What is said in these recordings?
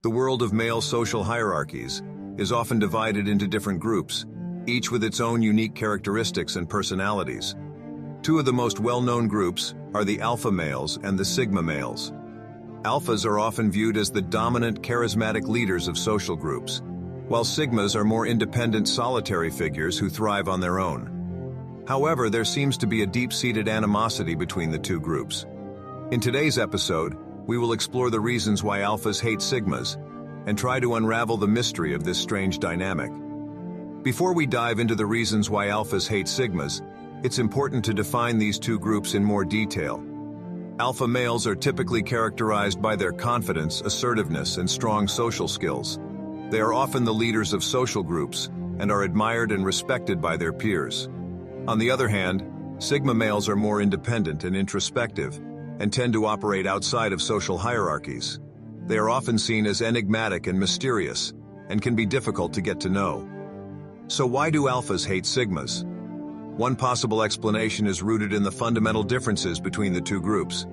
The world of male social hierarchies is often divided into different groups, each with its own unique characteristics and personalities. Two of the most well-known groups are the alpha males and the sigma males. Alphas are often viewed as the dominant, charismatic leaders of social groups, while sigmas are more independent, solitary figures who thrive on their own. However, there seems to be a deep-seated animosity between the two groups. In today's episode, we will explore the reasons why alphas hate sigmas and try to unravel the mystery of this strange dynamic. Before we dive into the reasons why alphas hate sigmas, it's important to define these two groups in more detail. Alpha males are typically characterized by their confidence, assertiveness, and strong social skills. They are often the leaders of social groups and are admired and respected by their peers. On the other hand, sigma males are more independent and introspective and tend to operate outside of social hierarchies. They are often seen as enigmatic and mysterious and can be difficult to get to know. So why do alphas hate sigmas? One possible explanation is rooted in the fundamental differences between the two groups.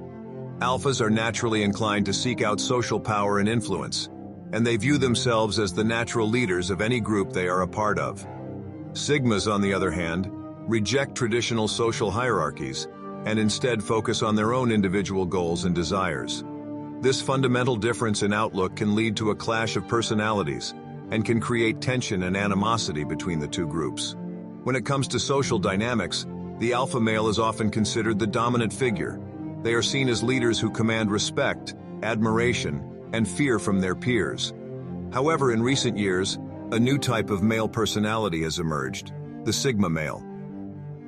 Alphas are naturally inclined to seek out social power and influence, and they view themselves as the natural leaders of any group they are a part of. Sigmas, on the other hand, reject traditional social hierarchies and instead focus on their own individual goals and desires. This fundamental difference in outlook can lead to a clash of personalities and can create tension and animosity between the two groups. When it comes to social dynamics, the alpha male is often considered the dominant figure. They are seen as leaders who command respect, admiration, and fear from their peers. However, in recent years, a new type of male personality has emerged, the sigma male.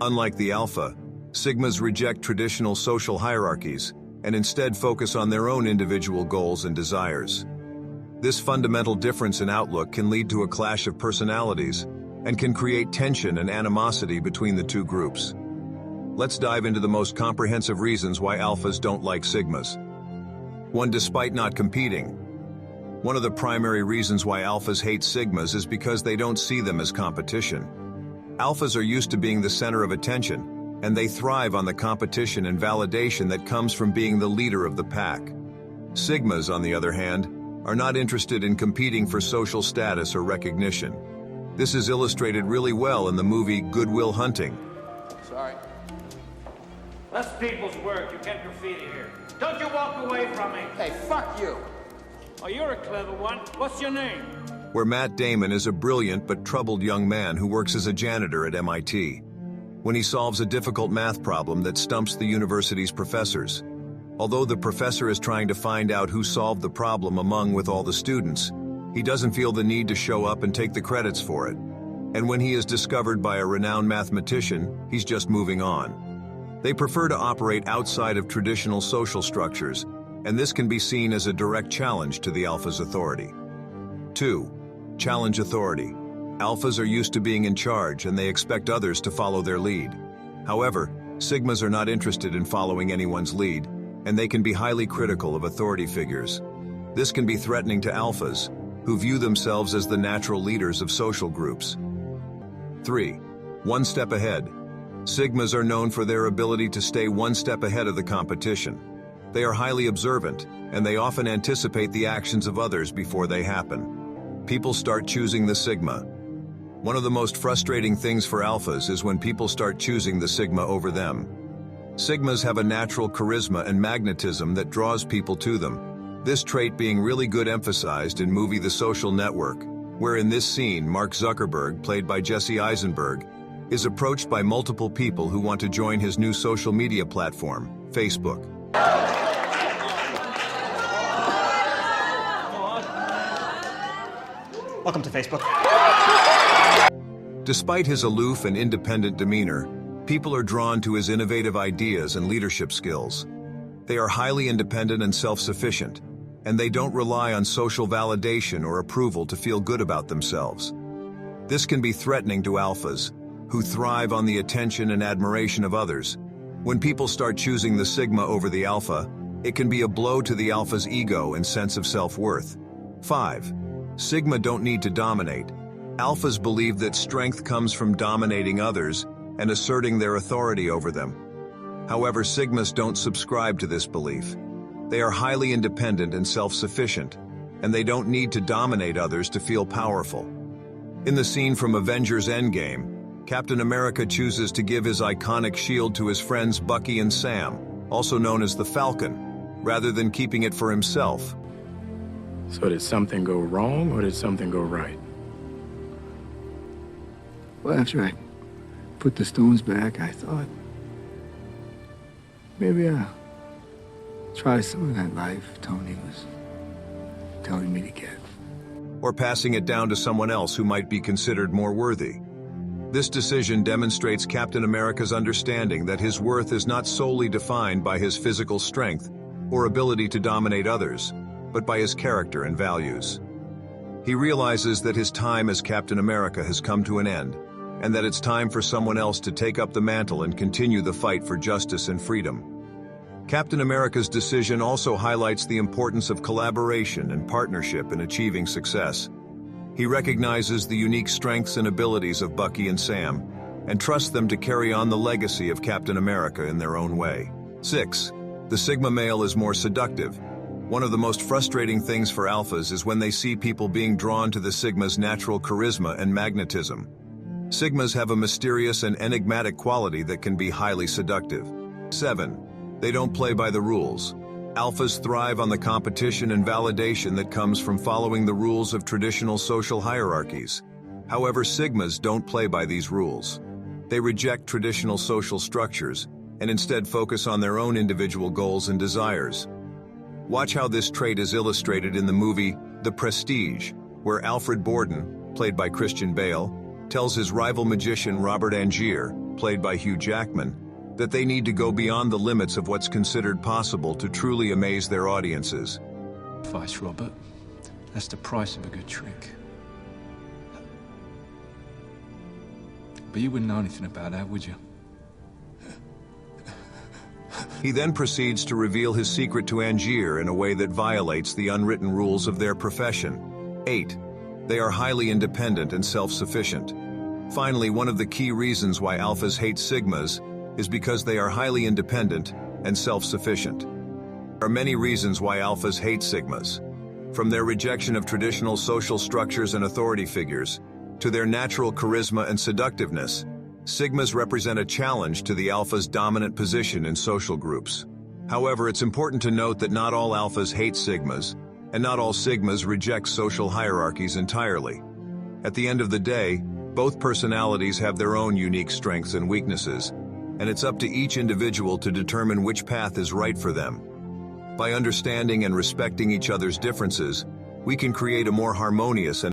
Unlike the alpha, sigmas reject traditional social hierarchies and instead focus on their own individual goals and desires. This fundamental difference in outlook can lead to a clash of personalities and can create tension and animosity between the two groups. Let's dive into the most comprehensive reasons why alphas don't like sigmas. 1. Despite not competing. One of the primary reasons why alphas hate sigmas is because they don't see them as competition. Alphas are used to being the center of attention, and they thrive on the competition and validation that comes from being the leader of the pack. Sigmas, on the other hand, are not interested in competing for social status or recognition. This is illustrated really well in the movie Good Will Hunting. Sorry. That's people's work. You can't graffiti here. Don't you walk away from me. Hey, fuck you. Oh, you're a clever one. What's your name? Where Matt Damon is a brilliant but troubled young man who works as a janitor at MIT. When he solves a difficult math problem that stumps the university's professors. Although the professor is trying to find out who solved the problem with all the students, he doesn't feel the need to show up and take the credits for it. And when he is discovered by a renowned mathematician, he's just moving on. They prefer to operate outside of traditional social structures, and this can be seen as a direct challenge to the alpha's authority. 2. Challenge authority. Alphas are used to being in charge and they expect others to follow their lead. However, sigmas are not interested in following anyone's lead, and they can be highly critical of authority figures. This can be threatening to alphas, who view themselves as the natural leaders of social groups. 3. One step ahead. Sigmas are known for their ability to stay one step ahead of the competition. They are highly observant, and they often anticipate the actions of others before they happen. People start choosing the sigma. One of the most frustrating things for alphas is when people start choosing the sigma over them. Sigmas have a natural charisma and magnetism that draws people to them. This trait being really good emphasized in movie The Social Network, where in this scene Mark Zuckerberg, played by Jesse Eisenberg, is approached by multiple people who want to join his new social media platform, Facebook. Welcome to Facebook. Despite his aloof and independent demeanor, people are drawn to his innovative ideas and leadership skills. They are highly independent and self-sufficient, and they don't rely on social validation or approval to feel good about themselves. This can be threatening to alphas, who thrive on the attention and admiration of others. When people start choosing the sigma over the alpha, it can be a blow to the alpha's ego and sense of self-worth. 5. Sigma don't need to dominate. Alphas believe that strength comes from dominating others and asserting their authority over them. However, sigmas don't subscribe to this belief. They are highly independent and self-sufficient, and they don't need to dominate others to feel powerful. In the scene from Avengers Endgame, Captain America chooses to give his iconic shield to his friends Bucky and Sam, also known as the Falcon, rather than keeping it for himself. So did something go wrong or did something go right? Well, after I put the stones back, I thought maybe I'll try some of that life Tony was telling me to get. Or passing it down to someone else who might be considered more worthy. This decision demonstrates Captain America's understanding that his worth is not solely defined by his physical strength or ability to dominate others, but by his character and values. He realizes that his time as Captain America has come to an end, and that it's time for someone else to take up the mantle and continue the fight for justice and freedom. Captain America's decision also highlights the importance of collaboration and partnership in achieving success. He recognizes the unique strengths and abilities of Bucky and Sam, and trusts them to carry on the legacy of Captain America in their own way. 6. The Sigma male is more seductive. One of the most frustrating things for alphas is when they see people being drawn to the Sigma's natural charisma and magnetism. Sigmas have a mysterious and enigmatic quality that can be highly seductive. 7. They don't play by the rules. Alphas thrive on the competition and validation that comes from following the rules of traditional social hierarchies. However, Sigmas don't play by these rules. They reject traditional social structures and instead focus on their own individual goals and desires. Watch how this trait is illustrated in the movie The Prestige, where Alfred Borden, played by Christian Bale, tells his rival magician Robert Angier, played by Hugh Jackman, that they need to go beyond the limits of what's considered possible to truly amaze their audiences. Advice, Robert. That's the price of a good trick. But you wouldn't know anything about that, would you? He then proceeds to reveal his secret to Angier in a way that violates the unwritten rules of their profession. 8. They are highly independent and self-sufficient. Finally, one of the key reasons why alphas hate sigmas is because they are highly independent and self-sufficient. There are many reasons why alphas hate sigmas. From their rejection of traditional social structures and authority figures, to their natural charisma and seductiveness, sigmas represent a challenge to the alpha's dominant position in social groups. However, it's important to note that not all alphas hate sigmas, and not all sigmas reject social hierarchies entirely. At the end of the day, both personalities have their own unique strengths and weaknesses, and it's up to each individual to determine which path is right for them. By understanding and respecting each other's differences, we can create a more harmonious and